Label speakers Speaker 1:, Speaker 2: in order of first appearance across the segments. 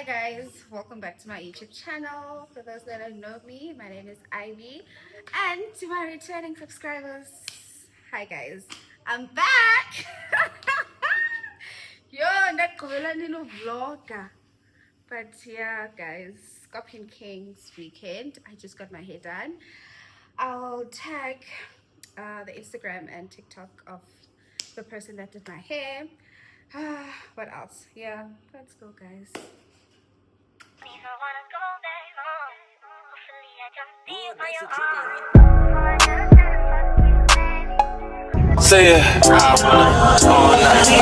Speaker 1: guys, welcome back to my YouTube channel. For those that don't know me, my name is Ivy, and to my returning subscribers, hi guys, I'm back. Yo, ndaqhubela nina vlogger. But yeah guys, Scorpion Kings weekend, I just got my hair done. I'll tag the Instagram and TikTok of the person that did my hair. What else? Yeah, let's go guys.
Speaker 2: Say it.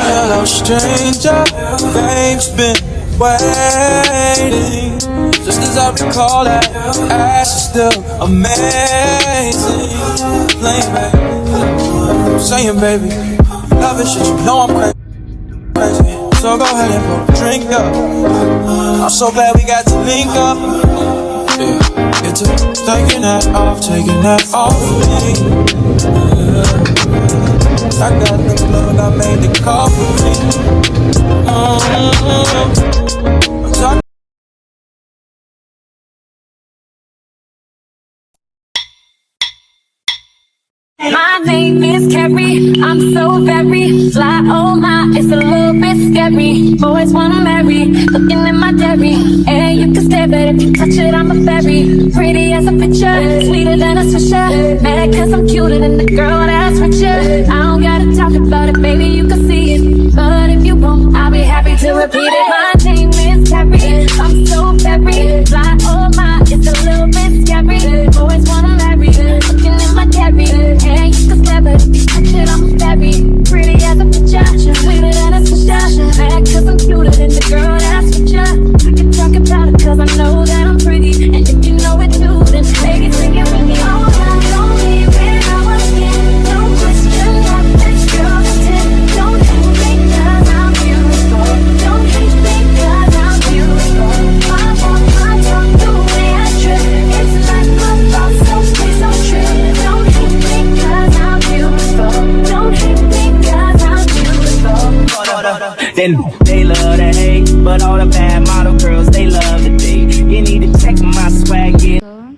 Speaker 2: Hello, stranger. Babe's been waiting. Just as I recall that ass is still amazing. Playing, baby. Saying, baby. Love it, shit, you know I'm crazy. So go ahead and pour a drink up. I'm so glad we got to link up. Yeah, get to taking that off me. I got the plug, I made the call for me.
Speaker 3: My name is Carrie, I'm so very fly, oh my, it's a little bit scary. Boys wanna marry, looking at my dairy, and you can stare, but if you touch it, I'm a fairy. Pretty as a picture, sweeter than a swisher. Mad cause I'm cuter than the girl that's richer. I don't gotta talk about it, baby, you can see it. But if you won't, I'll be happy to repeat it. My name is Carrie, I'm so very fly, oh my, it's a little bit scary. Boys wanna marry, looking at my dairy, and you can stare, but if you touch it, I'm a fairy. Pretty as a picture, sweeter than a swisher. Mad cause I'm cuter than the girl that's richer. I can talk about it cause I know that I'm pretty, and if you know it too, then baby, sing it with me. All night lonely when I was in, no question that this girl's intent. Don't hate me cause I'm beautiful, don't hate me cause I'm beautiful. I walk my talk the way I trip, it's like my thoughts so please don't trip. Don't hate me cause I'm beautiful, don't hate me cause I'm beautiful.
Speaker 4: Then they love to hate, but all the bad model girls, they love to date. You need to check my swag, yeah.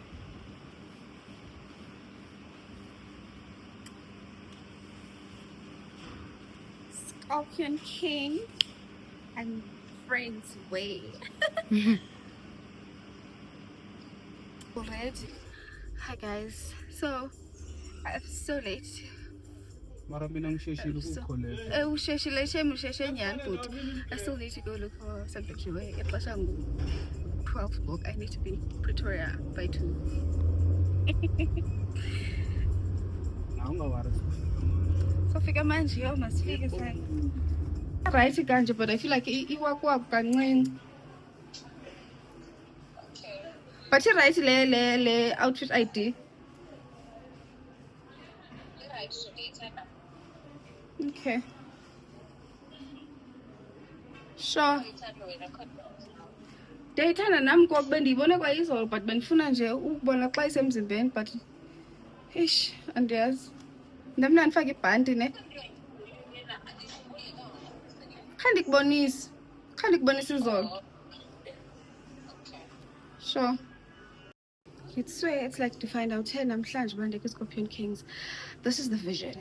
Speaker 1: Scorpion King and friends way. Alright. Hi guys. So I'm so late. Usheshile shemusheshe nyani but I still need to go look for something to wear. Ixesha ngu 12 book. I need to be in Pretoria by 2. Sofika manje yo masifike sana. Right kanje, but I feel like iwakwa kancane. But you right le outfit ID. Okay. Sure. Ndiyayithanda nam ngoba bendiyibone kwayizolo but bendifuna nje ukubona xa isemzimbeni but eish andiyazi. Ndamna ndifake ibhanti ne. Khandikubonisa izolo. Sure. You'd swear it's like to find out here namhlanje bandeke Scorpion Kings. This is the vision.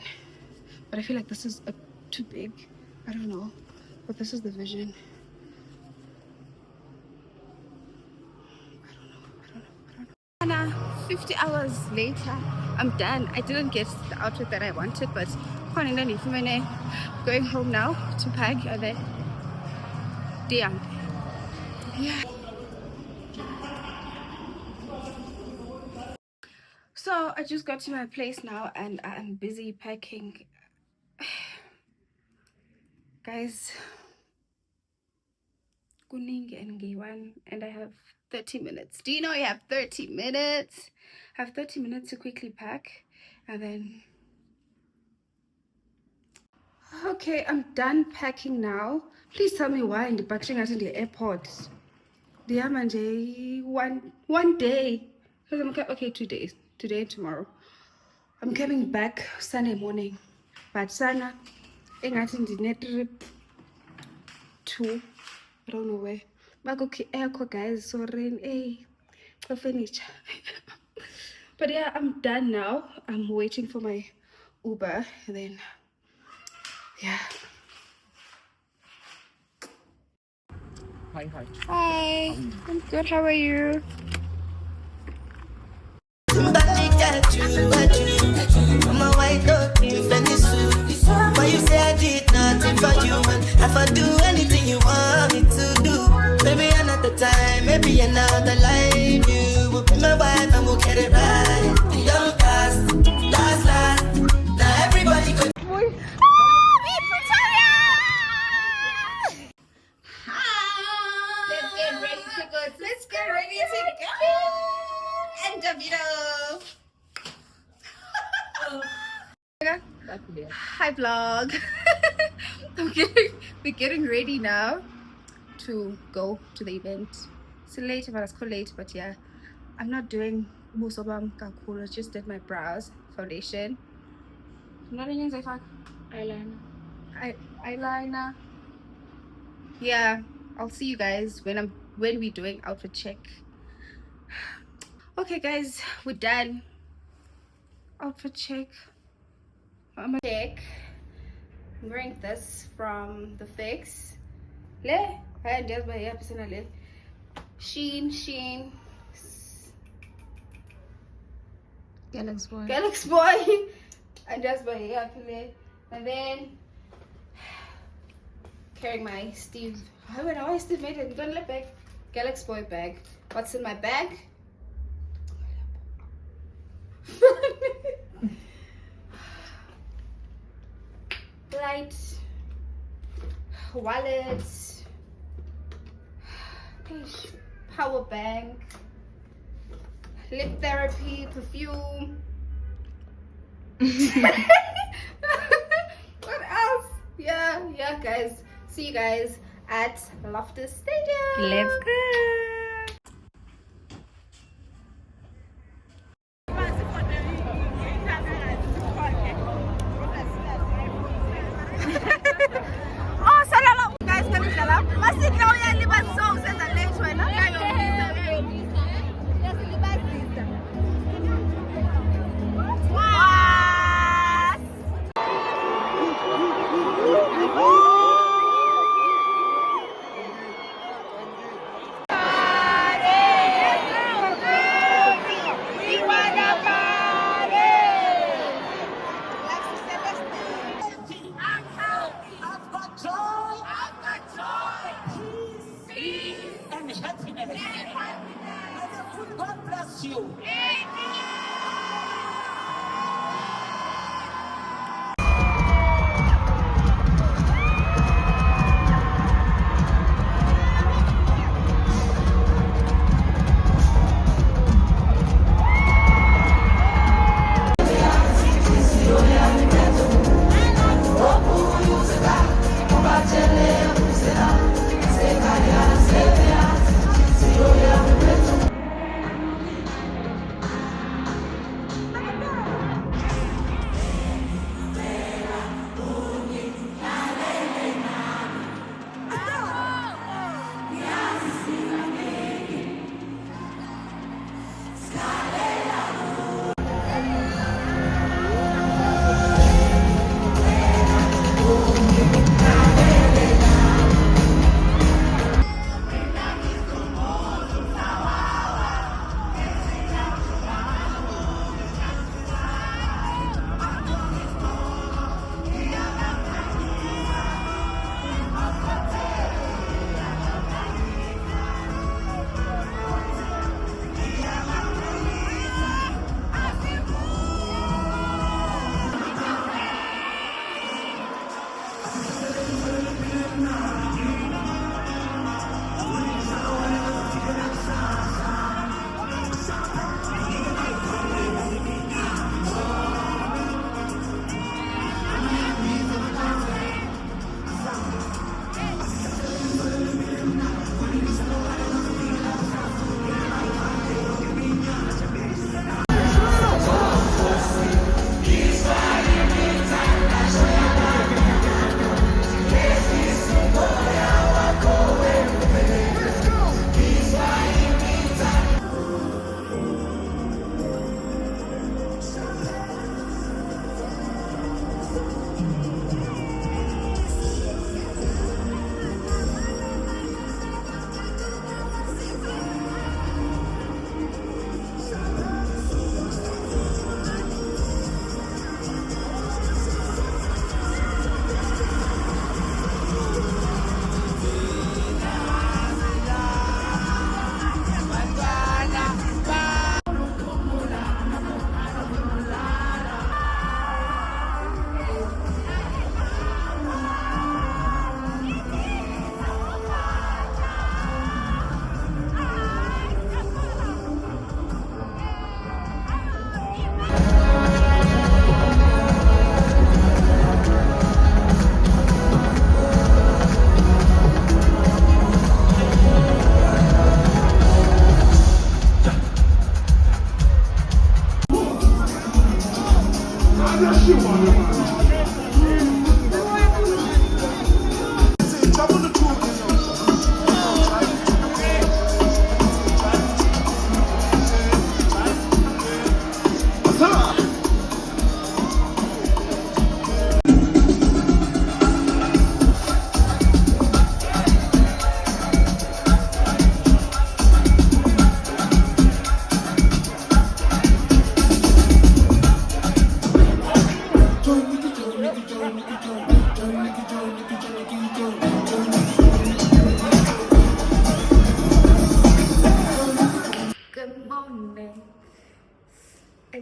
Speaker 1: But I feel like this is too big. I don't know. But this is the vision. I don't know. 50 hours later, I'm done. I didn't get the outfit that I wanted, but going home now to pack and then damn. Yeah. So I just got to my place now and I'm busy packing. Guys, and I have 30 minutes. Do you know I have 30 minutes? I have 30 minutes to quickly pack and then okay, I'm done packing now. Please tell me why in the packaging at the airport. The one day. Because I'm okay, 2 days. Today and tomorrow. I'm coming back Sunday morning. But Sana, I'm trip to I don't know where. Okay, guys, sorry, hey, the furniture. But yeah, I'm done now. I'm waiting for my Uber, and then yeah. Hi, I'm good. How are you?
Speaker 2: Somebody got you, I'm a white dog, you Venice. Why you say I did nothing for you? And if I do anything you want me to do, maybe another time, maybe another life. You will be my wife and we'll get it right. Young last. Now everybody could.
Speaker 1: Let's get ready to go. Let's get ready to go. And Davito. Hi vlog. We're getting ready now to go to the event. It's late, but it's called late, but yeah, I'm not doing musobam kakulu. I just did my brows, foundation. Not anything like eyeliner. Yeah, I'll see you guys when we're doing outfit check. Okay guys, we're done. Outfit check. I'm wearing this from the Fix. Sheen. Galaxy Boy. And just by here, and then carrying my Steve. I Steve made it. Don't let back. Galaxy Boy bag. What's in my bag? Light, wallet, power bank, lip therapy, perfume. What else? Yeah guys, see you guys at Loftus Stadium.
Speaker 5: Let's go.
Speaker 1: Oh, salala guys, kami salam. Masih kau yang libat song saya tak late wena.
Speaker 2: God bless you.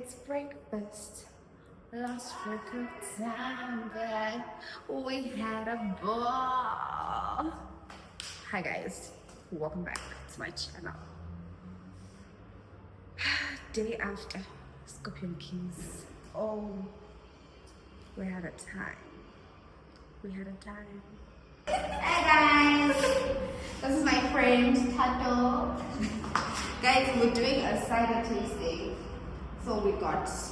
Speaker 1: It's breakfast. Lost track of time, but we had a ball. Hi guys, welcome back to my channel. Day after Scorpion Kings. Oh, we had a time. We had a time. Hey guys, this is my friend Tato. Guys, we're doing a cider tasting. So we got this,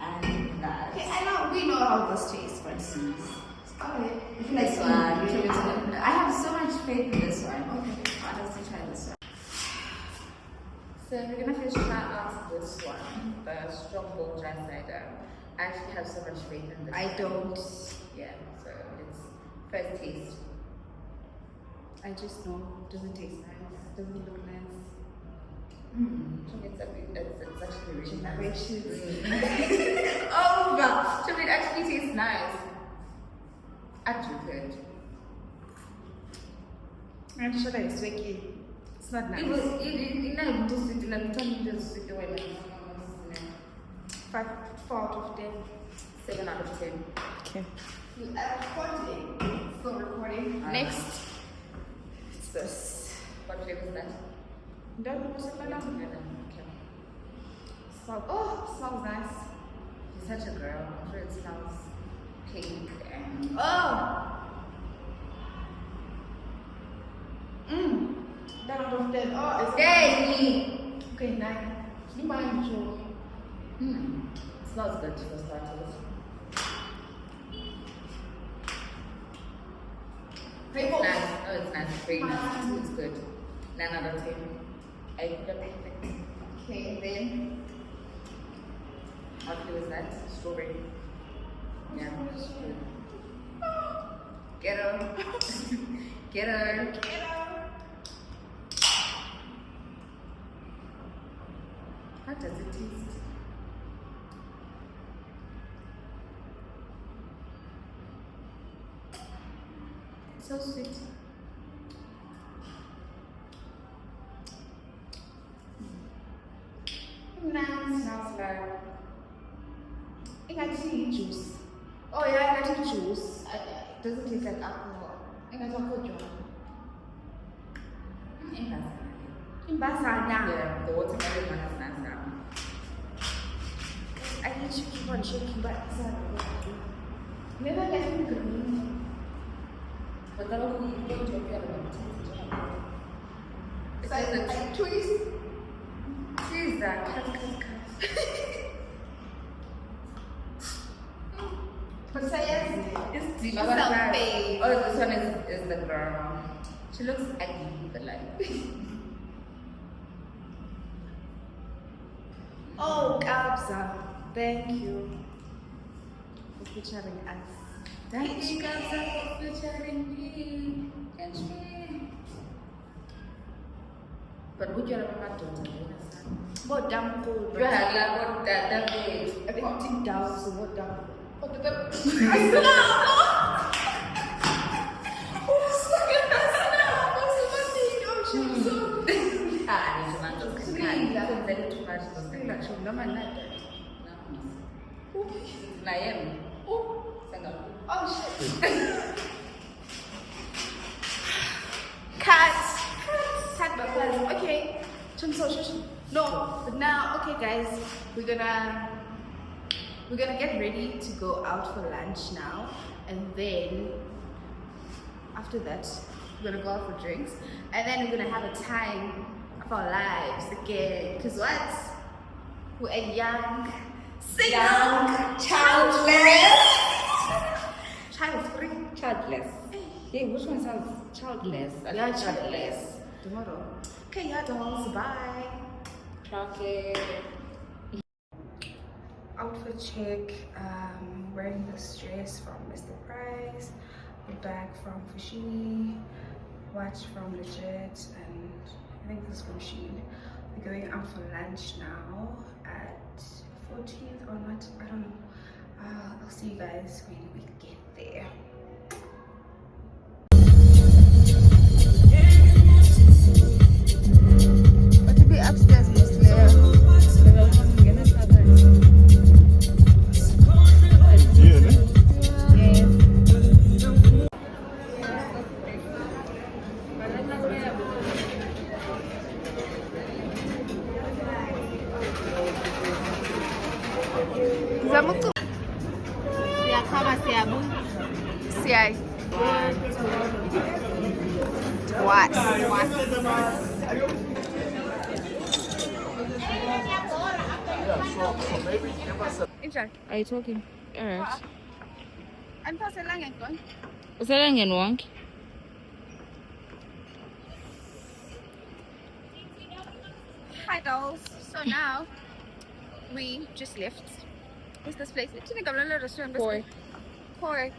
Speaker 1: and that. Okay, I know we know how this tastes, but okay. This one. I have so much faith in this one. Okay, I'll just try this one. So we're gonna first try out this one, the Strongbow dry cider. I actually have so much faith in this. I don't. Yeah. So it's first taste. I just know it doesn't taste nice. It doesn't look nice. It's actually really nice. Oh, but it actually tastes nice. Actually good. I'm sure that it's wicked. It's not nice. Five, 4 out of 10. 7 out of 10. Okay. Still recording. Next. It's this. What flavor is that? Don't know what's going on. Smells nice. You're such a girl. I'm sure it smells pink and 10 out of 10. Oh, it's gay. Okay, 9. You mind you? It smells good for starters. It's nice. Oh, it's nice. It's very nice. It's good. 9 out of 10. I think that's perfect. Okay, and then what flavor is that? Strawberry. Yeah. Get her. Get her. Get her. How does it taste? So sweet. Nice. Smells like I got tea juice. Oh yeah, I got tea juice. It doesn't taste like alcohol. I got chocolate juice. Imbasana. Yeah, the watermelon one is nice now. I need to keep on shaking, but it's not good. Never get green. But that will be going to be it's like a twist. Cheese that cut. But say it's delicious. Oh, this one is the girl. She looks ugly, but like. Oh, Kabza, thank you for featuring us. Thank you, Kabza, for featuring me and me. But would you remember daughter? What damn cool. You had like what that page. I think deep down, so what damn cool. What the I oh shit. Cut buffers. Okay. No, but now okay guys, we're gonna get ready to go out for lunch now, and then after that we're gonna go out for drinks, and then we're gonna have a time of our lives again, because what? We're young, single, childless. Child-free. Childless. Yeah, which one sounds childless? Yeah, childless. Tomorrow. Okay, yeah, dolls. Bye. Okay. Outfit check. Wearing this dress from Mr. Price. The bag from Fushini. Watch from Legit, and I think this is from Shein. We're going out for lunch now at 14th or not. I don't know. I'll see you guys when we get there. What What? Enjoy.
Speaker 5: Are you talking? Alright.
Speaker 1: I'm passing along and going.
Speaker 5: Usalangeni wonke?
Speaker 1: Hi dolls. So now we just left. What's this place? It's in a restaurant.
Speaker 5: Koi.
Speaker 1: Koi.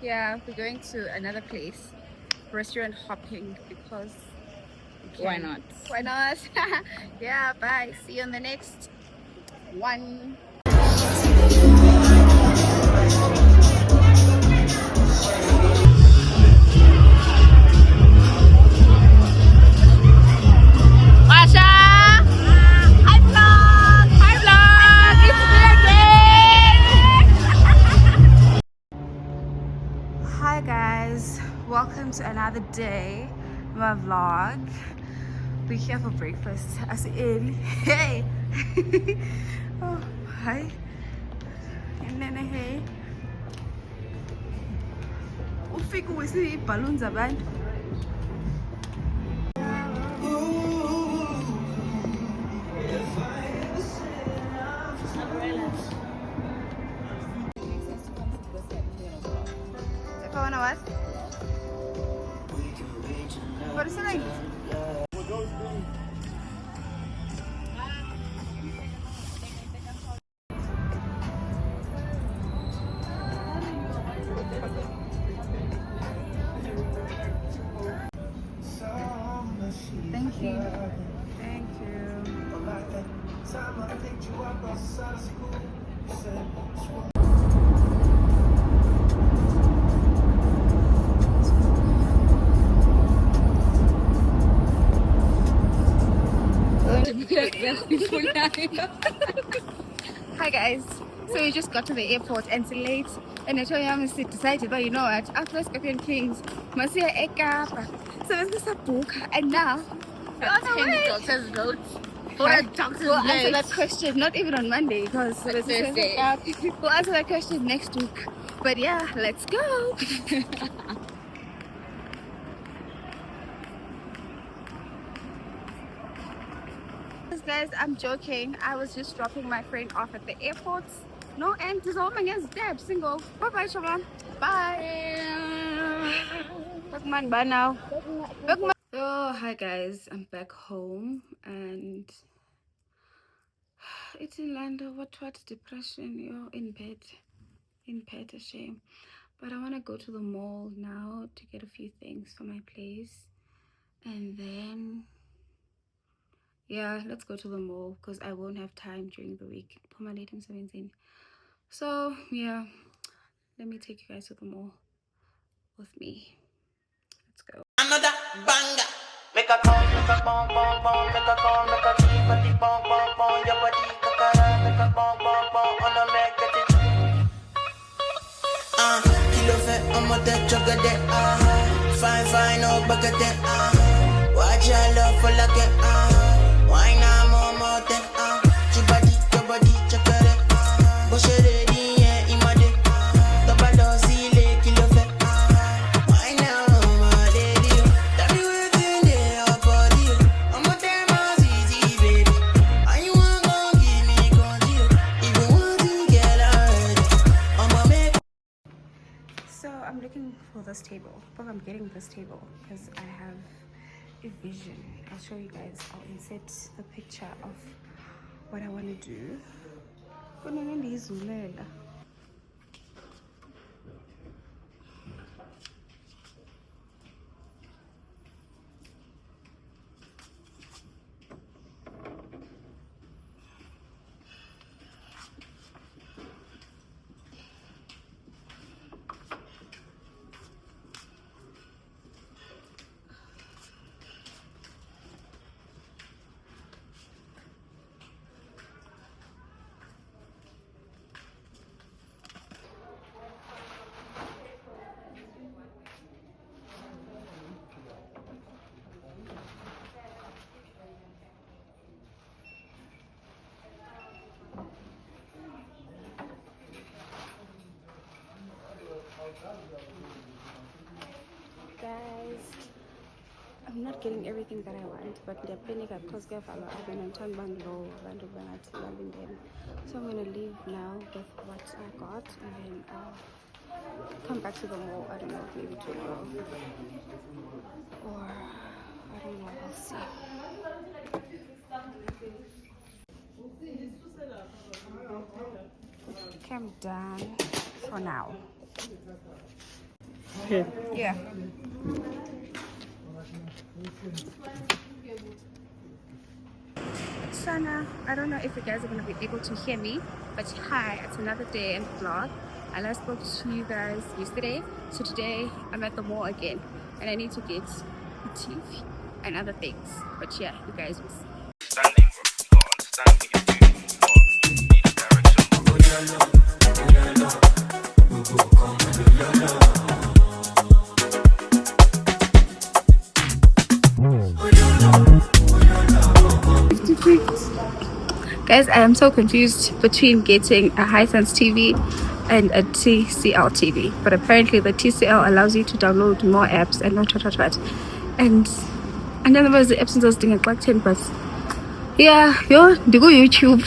Speaker 1: Yeah, we're going to another place. Restaurant hopping because we
Speaker 5: Why
Speaker 1: can.
Speaker 5: not?
Speaker 1: Why not? Yeah, bye. See you on the next one. Masha! Hi vlog! Hi vlog! It's me again! Hi guys, welcome to another day of my vlog. We're here for breakfast as in. Hey! Oh, hi. And then hey. Ufika wisi balloons abantu. If I wanna what? What is it like? Thank you. Thank you. Hi guys. So we just got to the airport and it's late. And I told you I'm decided, but you know what? After Scorpion Kings, Masia Ekapa. So let's just a book and now we're on our way.
Speaker 5: Doctor's notes.
Speaker 1: We'll answer that question not even on Monday because
Speaker 5: Thursday.
Speaker 1: we'll answer that question next week. But yeah, let's go. Guys, I'm joking. I was just dropping my friend off at the airport. No, and this woman is Deb single. Bye bye, Shabam. Bye. Bye now. Oh, hi guys. I'm back home and it's in Lando. What depression? You're in bed. A shame. But I want to go to the mall now to get a few things for my place. And then yeah, let's go to the mall because I won't have time during the week. So yeah, let me take you guys to the mall with me. Let's go.
Speaker 2: Another banger. Make a call, make a bong, bong, bong, make a call, make a keep a deep bong, bong, bong, your body, kakara, make a bong, bong, bong, on a make it. Kilo fait, on m'a tête, chocolate, fine, fine, oh, bucket, watch your love for like it, why not more, your body, chocolate, bush it, yeah, in my day, the ball, see, kilo fait, why now, my lady, tell me within your body, I'm a damn easy, baby, and you want to give me control, even want to get out, I'm a make.
Speaker 1: So I'm looking for this table, but I'm getting this table because I have a vision. I'll show you guys. I'll insert the picture of what I want to do. I'm not getting everything that I want, but they're panic because I've been on time bungalow, so I'm gonna leave now with what I got, and then come back to the mall. I don't know, maybe tomorrow, or I don't know. I'll see. Okay, I'm done for now. Yeah. Sana, I don't know if you guys are going to be able to hear me, but hi, it's another day in the vlog. I last spoke to you guys yesterday, so today I'm at the mall again, and I need to get a TV and other things. But yeah, you guys will see.
Speaker 2: Standing, bro. You gotta understand what you're doing. You need a direction, bro.
Speaker 1: Guys, I am so confused between getting a Hisense TV and a TCL TV, but apparently the TCL allows you to download more apps and what. And then there was the apps and those things like 10 bucks. Yeah, they go YouTube.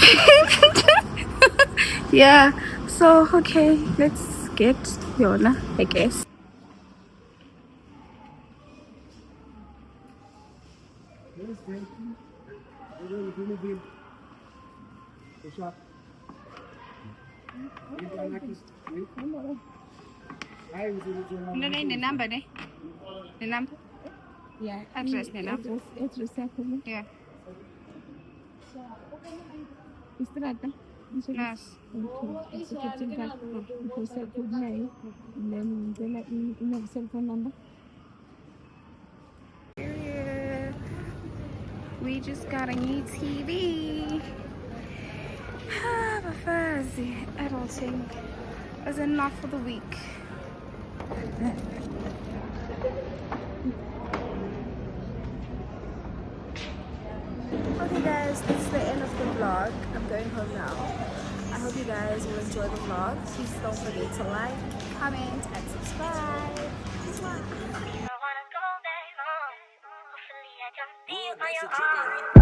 Speaker 1: Yeah, so okay, let's get Yona, I guess. The number, ne? The number? Yeah. Address, the number? Address, yeah. Yes. Okay. So getting back to cell phone name, and then they let me know cell phone number. We just got a new TV. But fuzzy adulting is enough for the week. Okay guys, this is the end of the vlog. I'm going home now. I hope you guys will enjoy the vlog. Please don't forget to like, comment, and subscribe. Mwah.